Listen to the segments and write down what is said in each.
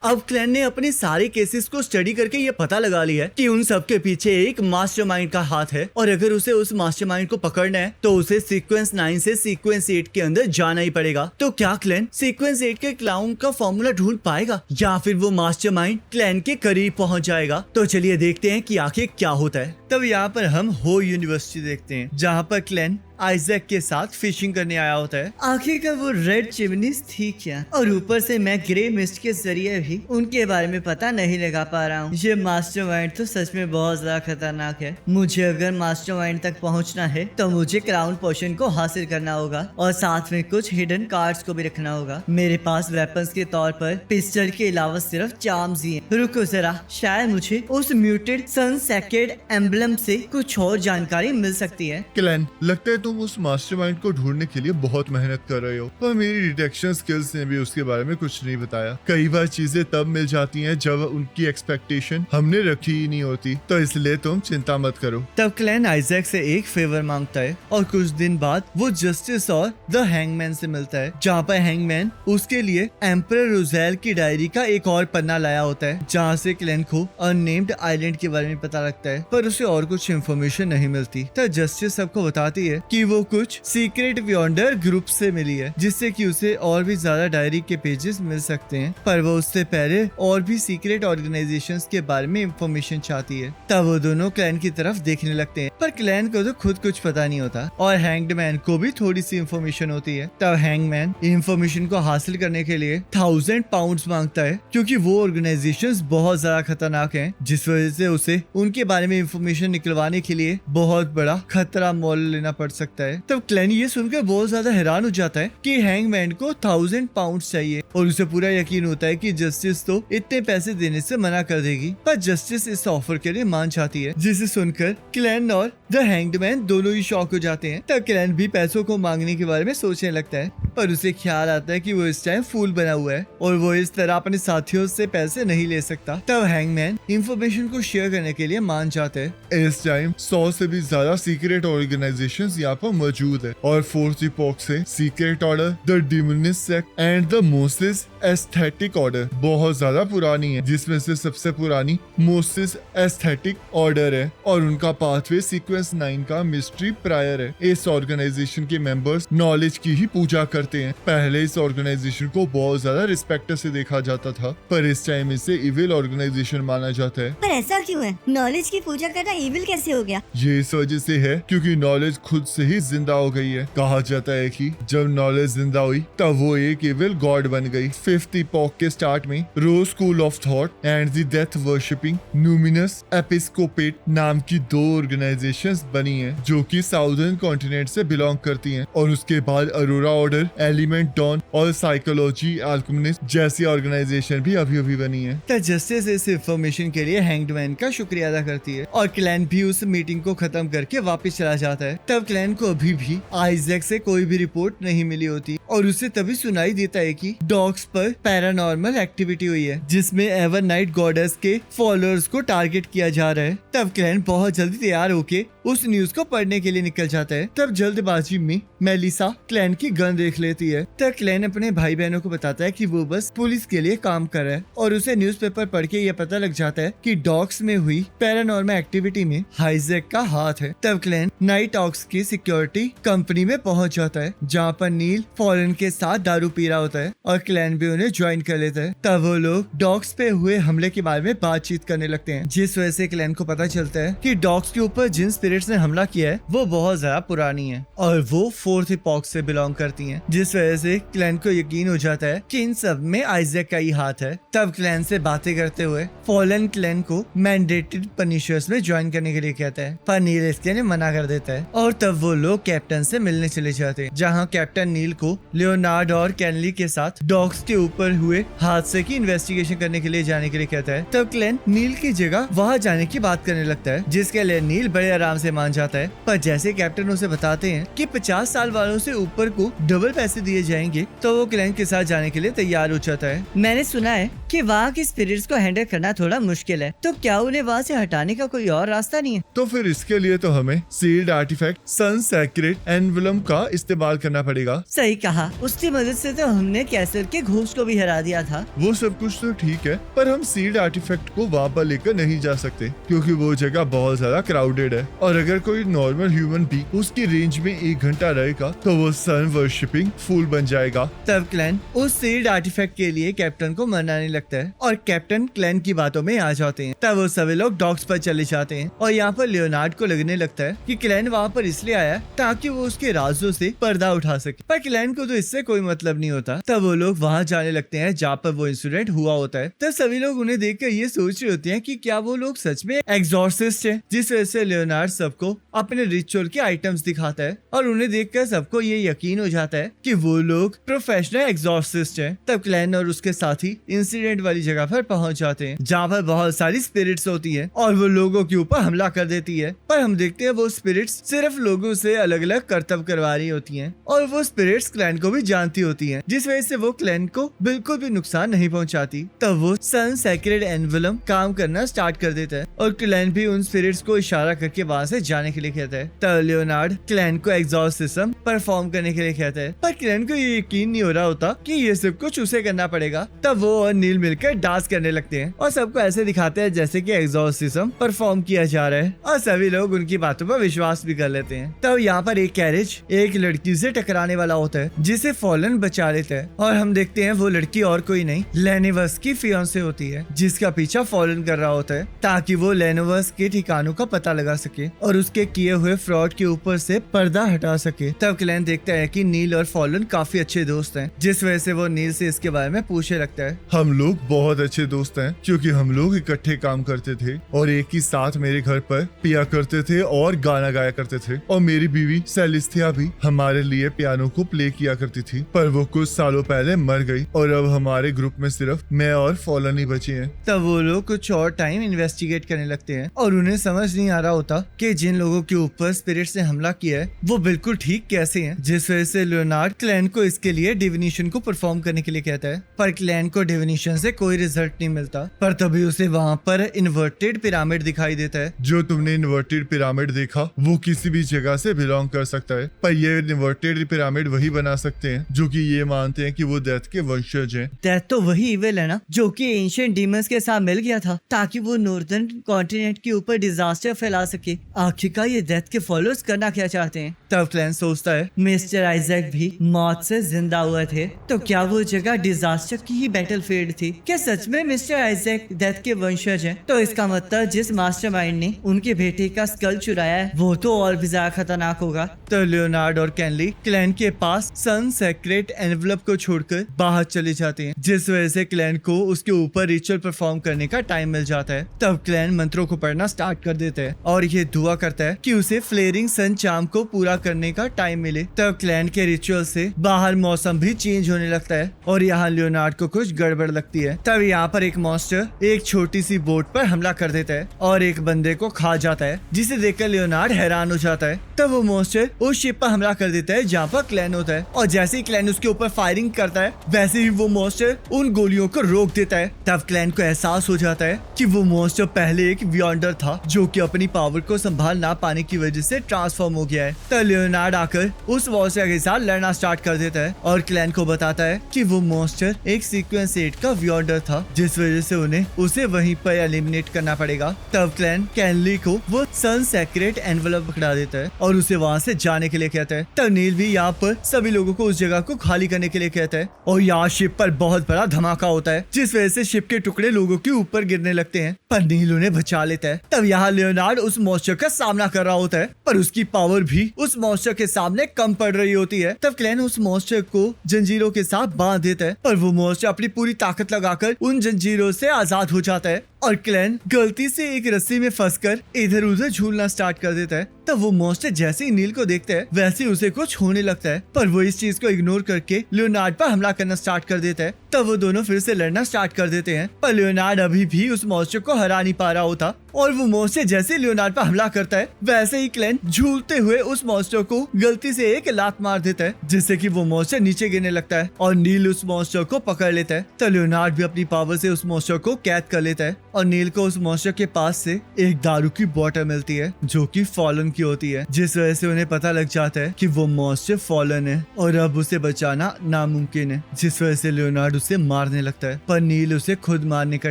अब क्लैन ने अपने सारे केसेस को स्टडी करके ये पता लगा लिया है कि उन सब के पीछे एक मास्टरमाइंड का हाथ है, और अगर उसे उस मास्टरमाइंड को पकड़ना है तो उसे सीक्वेंस 9 से सीक्वेंस 8 के अंदर जाना ही पड़ेगा। तो क्या क्लैन सीक्वेंस 8 के क्लाउन का फॉर्मूला ढूंढ पाएगा या फिर वो मास्टरमाइंड क्लैन के करीब पहुंच जाएगा? तो चलिए देखते हैं कि आखिर क्या होता है। तब यहाँ पर हम हो यूनिवर्सिटी देखते हैं जहाँ पर क्लैन आइजैक के साथ फिशिंग करने आया होता है। आखिरकार वो रेड चिमनीज थी क्या, और ऊपर से मैं ग्रे मिस्ट के जरिए भी उनके बारे में पता नहीं लगा पा रहा हूँ। ये मास्टरमाइंड तो सच में बहुत ज्यादा खतरनाक है। मुझे अगर मास्टरमाइंड तक पहुँचना है तो मुझे क्राउन पोशन को हासिल करना होगा और साथ में कुछ हिडन कार्ड्स को भी रखना होगा। मेरे पास वेपन्स के तौर पर पिस्टल के अलावा सिर्फ चार्म्स ही हैं। रुको जरा, शायद मुझे उस म्यूटेड सन सेक्रेड एम्बलम से कुछ और जानकारी मिल सकती है। क्लैन, लगता है तुम उस मास्टरमाइंड को ढूंढने के लिए बहुत मेहनत कर रहे हो, पर मेरी डिटेक्शन स्किल्स ने भी उसके बारे में कुछ नहीं बताया। कई बार चीजें तब मिल जाती हैं जब उनकी एक्सपेक्टेशन हमने रखी ही नहीं होती, तो इसलिए तुम चिंता मत करो। तब क्लैन आइजैक से एक फेवर मांगता है और कुछ दिन बाद वो जस्टिस और द हैंगमैन से मिलता है, जहाँ पर हैंगमैन उसके लिए एम्परर रोज़ेल की डायरी का एक और पन्ना लाया होता है, जहाँ से क्लैन को अननेम्ड आइलैंड के बारे में पता लगता है, पर उसे और कुछ इन्फॉर्मेशन नहीं मिलती। तब जस्टिस सबको बताती है कि वो कुछ सीक्रेट व्योंडर ग्रुप से मिली है, जिससे कि उसे और भी ज्यादा डायरी के पेजेस मिल सकते हैं, पर वो उससे पहले और भी सीक्रेट ऑर्गेनाइजेशंस के बारे में इंफॉर्मेशन चाहती है। तब वो दोनों क्लैन की तरफ देखने लगते हैं, पर क्लैन को तो खुद कुछ पता नहीं होता और हैंगमैन को भी थोड़ी सी इंफॉर्मेशन होती है। तब हैंगमैन इंफॉर्मेशन को हासिल करने के लिए 1000 पाउंड्स मांगता है, क्योंकि वो ऑर्गेनाइजेशंस बहुत ज्यादा खतरनाक हैं, जिस वजह से उसे उनके बारे में इंफॉर्मेशन निकलवाने के लिए बहुत बड़ा खतरा मोल लेना पड़ सकता है। तब क्लैन ये सुनकर बहुत ज्यादा हैरान हो जाता है कि हैंगमैन को 1000 पाउंड्स चाहिए, और उसे पूरा यकीन होता है कि जस्टिस तो इतने पैसे देने से मना कर देगी, पर जस्टिस इस ऑफर के लिए मान जाती है, जिसे सुनकर क्लैन और द हैंगमैन दोनों ही शॉक हो जाते हैं। तब क्लैन भी पैसों को मांगने के बारे में सोचने लगता है, पर उसे ख्याल आता है कि वो इस टाइम फूल बना हुआ है और वो इस तरह अपने साथियों से पैसे नहीं ले सकता। तब हैंगमैन इंफॉर्मेशन को शेयर करने के लिए मान जाते हैं। इस टाइम 100 से भी ज्यादा सीक्रेट ऑर्गेनाइजेशंस यहाँ पर मौजूद है, और फोर्थ इपॉक से secret order, the demonist sect and the Moses aesthetic order बहुत ज्यादा पुरानी है, जिसमें से सबसे पुरानी मोसेस एस्थेटिक ऑर्डर है, और उनका पाथवे सीक्वेंस 9 का मिस्ट्री प्रायर है। इस ऑर्गेनाइजेशन के मेंबर्स नॉलेज की ही पूजा करते हैं। पहले इस ऑर्गेनाइजेशन को बहुत ज्यादा रिस्पेक्ट से देखा जाता था, पर इस टाइम इसे इविल ऑर्गेनाइजेशन माना जाता है। पर ऐसा क्यों है? नॉलेज की पूजा करना इविल कैसे हो गया? ये इस वजह से है क्योंकि नॉलेज खुद से ही जिंदा हो गई है। कहा जाता है कि जब नॉलेज जिंदा हुई तब वो एक इविल गॉड बन गई। फिफ्थ इपॉक के स्टार्ट में rose school of thought and the death worshipping numinous episcopate नाम की 2 ऑर्गेनाइजेशंस बनी हैं, जो कि साउदर्न कॉन्टिनेंट से बिलोंग करती हैं, और उसके बाद अरोरा ऑर्डर, एलिमेंट डॉन और साइकोलॉजी एल्केमिस्ट जैसी ऑर्गेनाइजेशन भी अभी बनी है। तब जस्टिस इस इंफॉर्मेशन के लिए हैंगमैन का शुक्रिया अदा करती है, और क्लैन भी उस मीटिंग को खत्म करके वापस चला जाता है। तब क्लैन को अभी भी आइजैक से कोई भी रिपोर्ट नहीं मिली होती, और उसे तभी सुनाई देता है कि डॉक्स पर पैरानॉर्मल एक्टिविटी हुई है, जिसमें एवर नाइट गॉडेस के फॉलोअर्स को टारगेट किया जा रहा है। तब क्लैन बहुत जल्दी तैयार होके उस न्यूज को पढ़ने के लिए निकल जाता है। तब जल्दबाजी में मेलिसा क्लैन की गन देख लेती है। तब क्लैन अपने भाई बहनों को बताता है कि वो बस पुलिस के लिए काम कर रहा है, और उसे न्यूज़पेपर पढ़ के ये पता लग जाता है कि डॉक्स में हुई पैरानॉर्मल एक्टिविटी में आइजैक का हाथ है। तब क्लैन नाइट ऑक्स की सिक्योरिटी कंपनी में पहुंच जाता है, जहाँ पर नील फॉरेन के साथ दारू पी रहा होता है, और क्लैन भी उन्हें ज्वाइन कर लेता है। तब वो लोग डॉक्स पे हुए हमले के बारे में बातचीत करने लगते हैं, जिस वजह से क्लैन को पता चलता है कि डॉक्स के ऊपर जिन स्पिरिट्स ने हमला किया है वो बहुत ज्यादा पुरानी है, और वो फोर्थ इपॉक से बिलोंग करती हैं, जिस वजह से क्लैन को यकीन हो जाता है कि इन सब में आइजैक का ही हाथ है। तब क्लैन से बातें करते हुए फॉलन क्लैन को मैंडेटेड पनिशर्स में ज्वाइन करने के लिए कहता है, पर नील इसके लिए मना कर देता है, और तब वो लोग कैप्टन से मिलने चले जाते हैं, जहाँ कैप्टन नील को लियोनार्ड और कैनली के साथ डॉक्स के ऊपर हुए हादसे की इन्वेस्टिगेशन करने के लिए जाने के लिए कहता है। तब क्लैन नील की जगह वहाँ जाने की बात करने लगता है, जिसके लिए नील बड़े आराम से मान जाता है, पर जैसे कैप्टन उसे बताते हैं कि 50 साल वालों से ऊपर को डबल पैसे दिए जाएंगे, तो वो क्लैन के साथ जाने के लिए तैयार हो जाता है। मैंने सुना है कि वहाँ के स्पिरिट्स को हैंडल करना थोड़ा मुश्किल है, तो क्या उन्हें वहाँ से हटाने का कोई और रास्ता नहीं है? तो फिर इसके लिए तो हमें सील्ड आर्टिफैक्ट सन सेक्रेट एनवलम का इस्तेमाल करना पड़ेगा। सही कहा, उसकी मदद से तो हमने कैसल के घोस्ट को भी हरा दिया था। वो सब कुछ तो ठीक है, पर हम सील्ड आर्टिफैक्ट को वहाँ पर लेकर नहीं जा सकते क्योंकि वो जगह बहुत ज्यादा क्राउडेड है, और अगर कोई नॉर्मल ह्यूमन भी उसकी रेंज में 1 घंटा रहेगा तो वो सन वर्शिपिंग फूल बन जाएगा। तब क्लैन उस सील्ड आर्टिफैक्ट के लिए कैप्टन को मनाने लगता है और कैप्टन क्लैन की बातों में आ जाते हैं। तब वो सभी लोग डॉक्स पर चले जाते हैं और यहाँ पर लियोनार्ड को लगने लगता है कि क्लैन वहाँ पर इसलिए आया ताकि वो उसके राजों से पर्दा उठा सके, पर क्लैन को तो इससे कोई मतलब नहीं होता। तब वो लोग वहाँ जाने लगते हैं जहाँ पर वो इंसिडेंट हुआ होता है। तब सभी लोग उन्हें देखकर ये सोच रहे होते हैं कि क्या वो लोग सच में एग्जॉर्सिस्ट है, जिस वजह से लियोनार्ड सबको अपने रिचुअल के आइटम्स दिखाता है और उन्हें देखकर सबको ये यकीन हो जाता है कि वो लोग प्रोफेशनल एग्जॉर्सिस्ट हैं। तब क्लैन और उसके साथी इंसिडेंट वाली जगह पर पहुंच जाते हैं जहाँ पर बहुत सारी स्पिरिट्स होती है और वो लोगों के ऊपर हमला कर देती है, पर हम देखते हैं वो स्पिरिट्स सिर्फ लोगों से अलग अलग कर्तव्य करवा रही होती हैं और वो स्पिरिट्स क्लैन को भी जानती होती हैं, जिस वजह से वो क्लैन को बिल्कुल भी नुकसान नहीं पहुंचाती। तब वो सन सेक्रेड एनवलम काम करना स्टार्ट कर देता है और क्लैन भी उन स्पिरिट्स को इशारा करके वहाँ से जाने के लिए कहता है। तब लियोनार्ड क्लैन को एग्जॉर्सिज्म परफॉर्म करने के लिए कहता है, पर क्लैन को ये यकीन नहीं हो रहा होता कि ये सब कुछ उसे करना पड़ेगा। तब वो और नील मिलकर डांस करने लगते हैं और सबको ऐसे दिखाते हैं जैसे कि एग्जॉर्सिज्म परफॉर्म किया जा रहा है और सभी लोग उनकी बातों पर विश्वास भी कर लेते हैं। तब यहाँ पर एक कैरेज एक लड़की से टकराने वाला होता है जिसे फॉलन बचा लेता है और हम देखते हैं वो लड़की और कोई नहीं लेनिवर्स की फियांसे होती है, जिसका पीछा फॉलन कर रहा होता है ताकि वो लेनिवर्स के ठिकानों का पता लगा सके और उसके किए हुए फ्रॉड के ऊपर से पर्दा हटा सके। तब क्लैन देखता है कि नील और फॉलन काफी अच्छे दोस्त हैं, जिस वजह से वो नील से इसके बारे में पूछने लगता है। हम लोग बहुत अच्छे दोस्त हैं क्योंकि हम लोग इकट्ठे काम करते थे और एक ही साथ मेरे घर पर पिया करते थे और गाना गाया करते थे, और मेरी बीवी सेलिस्थिया भी हमारे लिए पियानो को प्ले किया करती थी, पर वो कुछ सालों पहले मर गई और अब हमारे ग्रुप में सिर्फ मैं और फॉलन ही बची हैं। तब वो लोग कुछ और टाइम इन्वेस्टिगेट करने लगते हैं और उन्हें समझ नहीं आ रहा होता कि जिन लोगों के ऊपर स्पिरिट से हमला किया है वो बिल्कुल ठीक कैसे हैं, जिस वजह से लियोनार्ड क्लैन को इसके लिए डिविनेशन को परफॉर्म करने के लिए कहता है, पर क्लैन को डिविनेशन से कोई रिजल्ट नहीं मिलता। पर तभी उसे वहाँ पर इन्वर्टेड पिरामिड दिखाई देता है। जो तुमने इन्वर्टेड पिरामिड देखा वो किसी भी जगह से बिलोंग कर सकता है, पर ये इन्वर्टेड पिरामिड वही बना सकते हैं जो कि ये मानते हैं कि वो डेथ के वंशज हैं। डेथ तो वही इविल है ना जो कि एंशिएंट डीमंस के साथ मिल गया था ताकि वो नॉर्दर्न कॉन्टिनेंट के ऊपर डिजास्टर फैला सके। आखिरकार ये डेथ के फॉलोअर्स करना क्या चाहते हैं? तब क्लैन सोचता है मिस्टर आइजैक भी मौत से जिंदा हुए थे, तो क्या वो जगह डिजास्टर की ही बैटलफील्ड थी? क्या सच में मिस्टर आइजैक डेथ के वंशज हैं? तो इसका मतलब जिस मास्टरमाइंड ने उनके बेटे का स्कल चुराया है वो तो और भी ज्यादा खतरनाक होगा। तो लियोनार्ड और कैनली क्लैन के पास सन सेक्रेट एनवलप को छोड़कर बाहर चले जाते हैं, जिस वजह से क्लैन को उसके ऊपर रिचुअल परफॉर्म करने का टाइम मिल जाता है। तब क्लैन मंत्रों को पढ़ना स्टार्ट कर देता है और ये दुआ करता है कि उसे फ्लेयरिंग सन चार्म को पूरा करने का टाइम मिले। तब क्लैन के रिचुअल से बाहर मौसम भी चेंज होने लगता है और यहाँ लियोनार्ड को कुछ गड़बड़ लगती है। तब यहाँ पर एक मॉन्स्टर एक छोटी सी बोट पर हमला कर देता है और एक बंदे को खा जाता है, जिसे देखकर लियोनार्ड हैरान हो जाता है। तब वो मॉन्स्टर उस शिप पर हमला कर देता है जहाँ पर क्लैन होता है और जैसे ही क्लैन उसके ऊपर फायरिंग करता है वैसे ही वो मॉन्स्टर उन गोलियों को रोक देता है। तब क्लैन को एहसास हो जाता है कि वो मॉन्स्टर पहले एक वियंडर था जो कि अपनी पावर को संभाल ना पाने की वजह से ट्रांसफॉर्म हो गया है। तब लियोनार्ड आकर उस मॉन्स्टर के साथ लड़ना स्टार्ट कर देता है और क्लैन को बताता है कि वो मॉन्स्टर एक सीक्वेंस 8 का वियंडर था, जिस वजह से उन्हें उसे वहीं पर एलिमिनेट करना पड़ेगा। तब क्लैन कैनली को वो सन सेक्रेट एनवलप पकड़ा देता है और उसे वहाँ से जाने के लिए कहता है। तब नील भी यहाँ पर सभी लोगों को उस जगह को खाली करने के लिए कहता है और यहाँ शिप पर बहुत बड़ा धमाका होता है, जिस वजह से शिप के टुकड़े लोगों के ऊपर गिरने लगते हैं, पर नील उन्हें बचा लेता है। तब यहाँ लियोनार्ड उस मॉन्स्टर का सामना कर रहा होता है, पर उसकी पावर भी उस मॉन्स्टर के सामने कम पड़ रही होती है। तब क्लैन उस मॉन्स्टर को जंजीरों के साथ बांध देता है, पर वो मॉन्स्टर अपनी पूरी ताकत लगाकर उन जंजीरों से आजाद हो जाता है और क्लैन गलती से एक रस्सी में फंसकर इधर उधर झूलना स्टार्ट कर देता है। तब वो मॉन्स्टर जैसे ही नील को देखता है वैसे ही उसे कुछ होने लगता है, पर वो इस चीज को इग्नोर करके लियोनार्ड पर हमला करना स्टार्ट कर देता है। तब वो दोनों फिर से लड़ना स्टार्ट कर देते हैं, पर लियोनार्ड अभी भी उस मॉन्स्टर को हरा नहीं पा रहा होता। और वो मॉन्स्टर जैसे लियोनार्ड पर हमला करता है वैसे ही क्लैन झूलते हुए उस मॉन्स्टर को गलती से एक लात मार देता है, जिससे कि वो मॉन्स्टर नीचे गिरने लगता है और नील उस मॉन्स्टर को पकड़ लेता है। तो लियोनार्ड भी अपनी पावर से उस मॉन्स्टर को कैद कर लेता है और नील को उस मॉन्स्टर के पास से एक दारू की बोतल मिलती है जो कि फॉलन की होती है, जिस वजह से उन्हें पता लग जाता है कि वो मॉन्स्टर फॉलन है और अब उसे बचाना नामुमकिन है, जिस वजह से लियोनार्ड उसे मारने लगता है। पर नील उसे खुद मारने का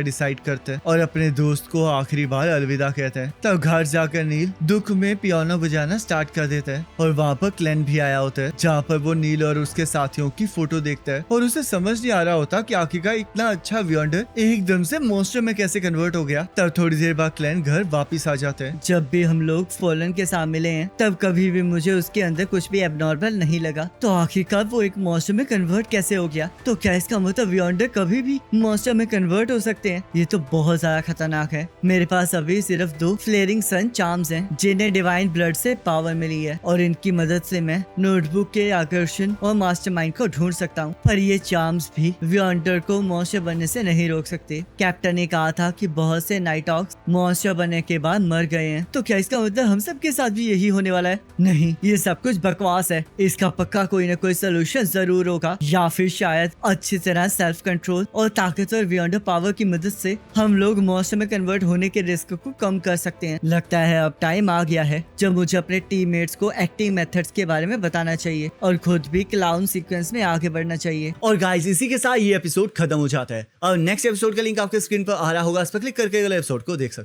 डिसाइड करता है और अपने दोस्त को आखिरी बार अलविदा कहता है। तब घर जाकर नील दुख में पियानो बजाना स्टार्ट कर देता है और वहाँ पर क्लैन भी आया होता है, जहाँ पर वो नील और उसके साथियों की फोटो देखता है और उसे समझ नहीं आ रहा होता कि आखिरकार इतना अच्छा वियंडर एकदम से मॉन्स्टर में कैसे कन्वर्ट हो गया। तब थोड़ी देर बाद क्लैन घर वापिस आ जाता है। जब भी हम लोग फॉलन के साथ मिले हैं तब कभी भी मुझे उसके अंदर कुछ भी एबनॉर्मल नहीं लगा, तो आखिरकार वो एक मॉन्स्टर में कन्वर्ट कैसे हो गया? तो क्या इसका मतलब वियंडर कभी भी मॉन्स्टर में कन्वर्ट हो सकते हैं? ये तो बहुत ज्यादा खतरनाक है। मेरे पास अभी सिर्फ 2 फ्लेयरिंग सन चार्म्स हैं जिन्हें डिवाइन ब्लड से पावर मिली है और इनकी मदद से मैं नोटबुक के आकर्षण और मास्टरमाइंड को ढूंढ सकता हूँ, पर ये चार्म्स भी वियंडर को मॉन्स्टर बनने से नहीं रोक सकते। कैप्टन ने कहा था कि बहुत से नाइट ऑक्स मॉन्स्टर बनने के बाद मर गए हैं, तो क्या इसका मतलब हम सब के साथ भी यही होने वाला है? नहीं, ये सब कुछ बकवास है। इसका पक्का कोई न कोई सोल्यूशन जरूर होगा, या फिर शायद अच्छी तरह सेल्फ कंट्रोल और ताकतवर वियंडर पावर की मदद से हम लोग मॉन्स्टर में कन्वर्ट होने के रिस्क को कम कर सकते हैं। लगता है अब टाइम आ गया है जब मुझे अपने टीममेट्स को एक्टिंग मेथड्स के बारे में बताना चाहिए और खुद भी क्लाउन सीक्वेंस में आगे बढ़ना चाहिए। और गाइस इसी के साथ ये एपिसोड खत्म हो जाता है और नेक्स्ट एपिसोड का लिंक आपके स्क्रीन पर आ रहा होगा, इस पर क्लिक करके अगले एपिसोड को देख सकते हैं।